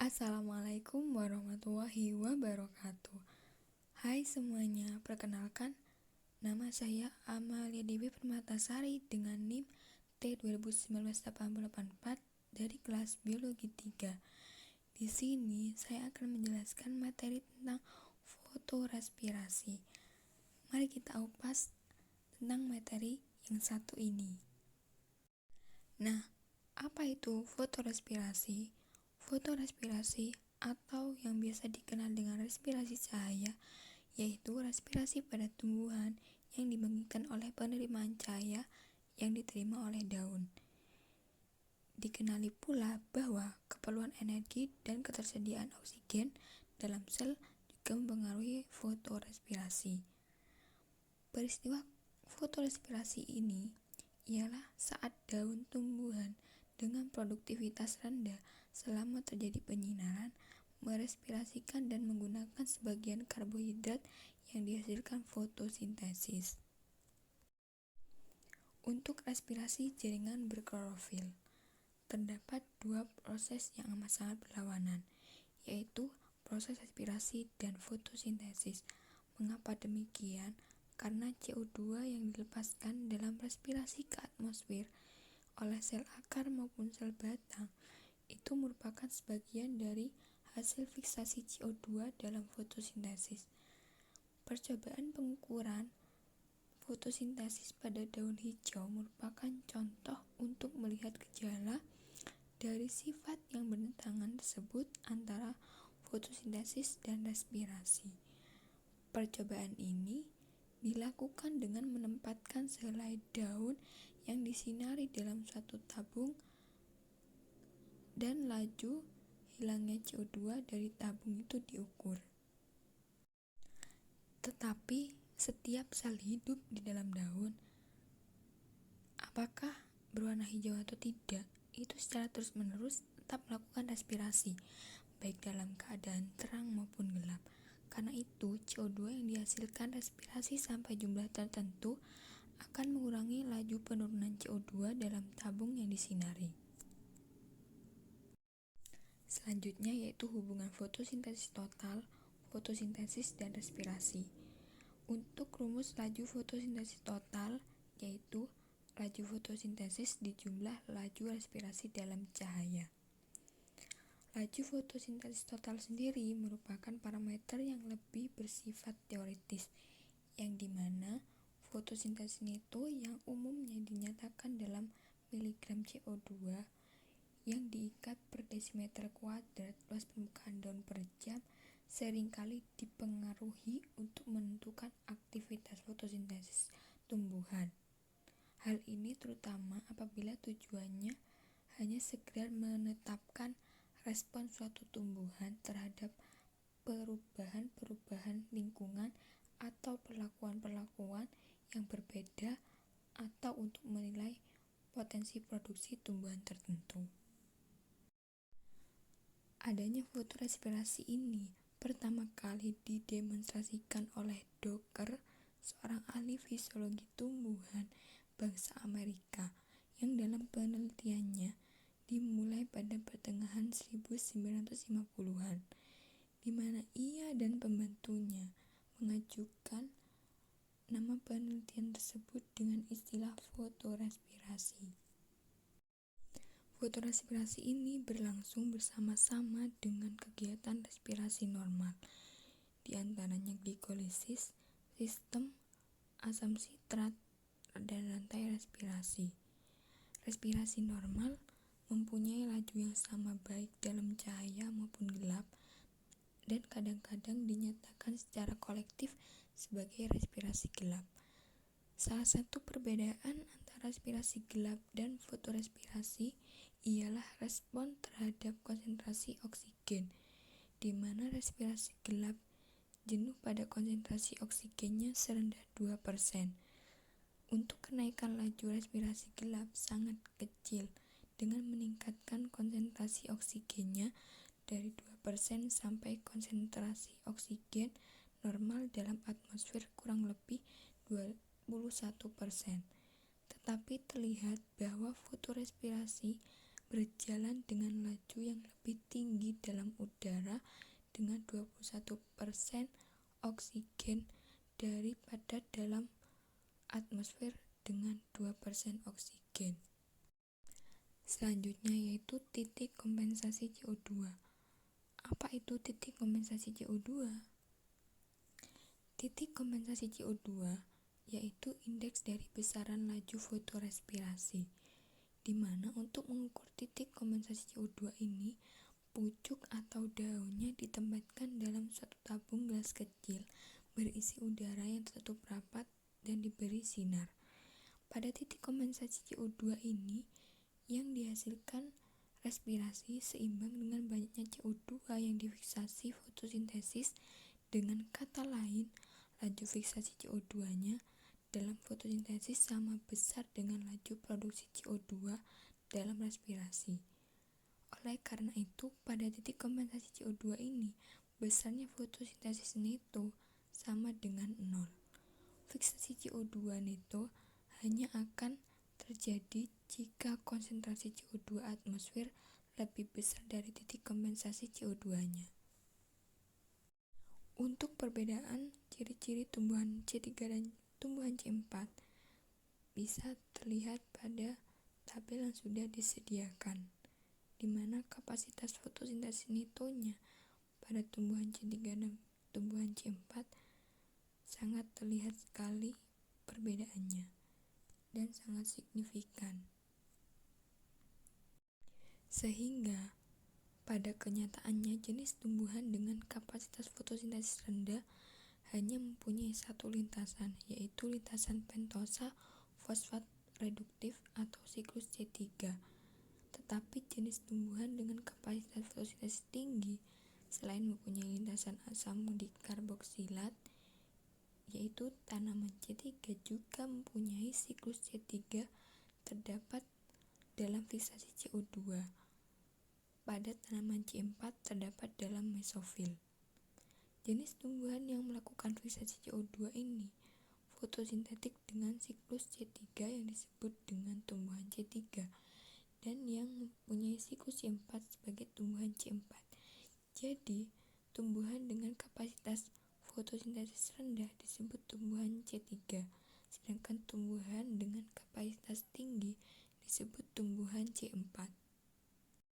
Assalamualaikum warahmatullahi wabarakatuh. Hai semuanya, perkenalkan nama saya Amalia Dewi Permatasari dengan NIM T2019-884 dari kelas Biologi 3. Di sini saya akan menjelaskan materi tentang fotorespirasi. Mari kita upas tentang materi yang satu ini. Nah, apa itu fotorespirasi? Fotorespirasi atau yang biasa dikenal dengan respirasi cahaya, yaitu respirasi pada tumbuhan yang dibangkitkan oleh penerimaan cahaya yang diterima oleh daun. Dikenali pula bahwa keperluan energi dan ketersediaan oksigen dalam sel juga mempengaruhi fotorespirasi. Peristiwa fotorespirasi ini ialah saat daun tumbuhan dengan produktivitas rendah selama terjadi penyinaran merespirasikan dan menggunakan sebagian karbohidrat yang dihasilkan fotosintesis. Untuk respirasi jaringan berklorofil, terdapat dua proses yang amat sangat berlawanan, yaitu proses respirasi dan fotosintesis. Mengapa demikian? Karena CO2 yang dilepaskan dalam respirasi ke atmosfer oleh sel akar maupun sel batang itu merupakan sebagian dari hasil fiksasi CO2 dalam fotosintesis. Percobaan pengukuran fotosintesis pada daun hijau merupakan contoh untuk melihat gejala dari sifat yang bertentangan tersebut antara fotosintesis dan respirasi. Percobaan ini dilakukan dengan menempatkan sehelai daun yang disinari dalam suatu tabung dan laju hilangnya CO2 dari tabung itu diukur. Tetapi setiap sel hidup di dalam daun, apakah berwarna hijau atau tidak, itu secara terus-menerus tetap melakukan respirasi, baik dalam keadaan terang maupun gelap. Karena itu, CO2 yang dihasilkan respirasi sampai jumlah tertentu akan mengurangi laju penurunan CO2 dalam tabung yang disinari. Selanjutnya yaitu hubungan fotosintesis total, fotosintesis, dan respirasi. Untuk rumus laju fotosintesis total, yaitu laju fotosintesis dijumlah laju respirasi dalam cahaya. Laju fotosintesis total sendiri merupakan parameter yang lebih bersifat teoritis, yang dimana fotosintesis itu yang umumnya dinyatakan dalam miligram CO2 yang diikat per desimeter kuadrat luas permukaan daun per jam seringkali dipengaruhi untuk menentukan aktivitas fotosintesis tumbuhan. Hal ini terutama apabila tujuannya hanya sekedar menetapkan respon suatu tumbuhan terhadap perubahan-perubahan lingkungan atau perlakuan-perlakuan yang berbeda atau untuk menilai potensi produksi tumbuhan tertentu. Adanya fotorespirasi ini pertama kali didemonstrasikan oleh Docker, seorang ahli fisiologi tumbuhan bangsa Amerika, yang dalam penelitiannya dimulai pada pertengahan 1950-an, di mana ia dan pembantunya mengajukan nama penelitian tersebut dengan istilah fotorespirasi. Fotorespirasi ini berlangsung bersama-sama dengan kegiatan respirasi normal, di antaranya glikolisis, sistem asam sitrat, dan rantai respirasi. Respirasi normal mempunyai laju yang sama baik dalam cahaya maupun gelap, dan kadang-kadang dinyatakan secara kolektif sebagai respirasi gelap. Salah satu perbedaan antara respirasi gelap dan fotorespirasi ialah respon terhadap konsentrasi oksigen, di mana respirasi gelap jenuh pada konsentrasi oksigennya serendah 2%. Untuk kenaikan laju respirasi gelap sangat kecil dengan meningkatkan konsentrasi oksigennya dari 2% sampai konsentrasi oksigen normal dalam atmosfer kurang lebih 21%. Tetapi terlihat bahwa fotorespirasi berjalan dengan laju yang lebih tinggi dalam udara dengan 21% oksigen daripada dalam atmosfer dengan 2% oksigen. Selanjutnya yaitu titik kompensasi CO2. Apa itu titik kompensasi CO2? Titik kompensasi CO2 yaitu indeks dari besaran laju fotorespirasi, di mana untuk mengukur titik kompensasi CO2 ini, pucuk atau daunnya ditempatkan dalam suatu tabung gelas kecil berisi udara yang tertutup rapat dan diberi sinar. Pada titik kompensasi CO2 ini, yang dihasilkan respirasi seimbang dengan banyaknya CO2 yang difiksasi fotosintesis. Dengan kata lain, laju fiksasi CO2-nya dalam fotosintesis sama besar dengan laju produksi CO2 dalam respirasi. Oleh karena itu, pada titik kompensasi CO2 ini, besarnya fotosintesis neto sama dengan 0. Fiksasi CO2 neto hanya akan terjadi jika konsentrasi CO2 atmosfer lebih besar dari titik kompensasi CO2-nya. Untuk perbedaan ciri-ciri tumbuhan C3 dan tumbuhan C4 bisa terlihat pada tabel yang sudah disediakan, di mana kapasitas fotosintesis netonya pada tumbuhan C3 dan tumbuhan C4 sangat terlihat sekali perbedaannya dan sangat signifikan. Sehingga pada kenyataannya jenis tumbuhan dengan kapasitas fotosintesis rendah hanya mempunyai satu lintasan, yaitu lintasan pentosa fosfat reduktif atau siklus C3. Tetapi jenis tumbuhan dengan kapasitas fotosintesis tinggi selain mempunyai lintasan asam dikarboksilat, yaitu tanaman C3 juga mempunyai siklus C3 terdapat dalam fiksasi CO2. Pada tanaman C4 terdapat dalam mesofil. Jenis tumbuhan yang melakukan fiksasi CO2 ini fotosintetik dengan siklus C3 yang disebut dengan tumbuhan C3 dan yang mempunyai siklus C4 sebagai tumbuhan C4. Jadi, tumbuhan dengan kapasitas fotosintesis rendah disebut tumbuhan C3, sedangkan tumbuhan dengan kapasitas tinggi disebut tumbuhan C4.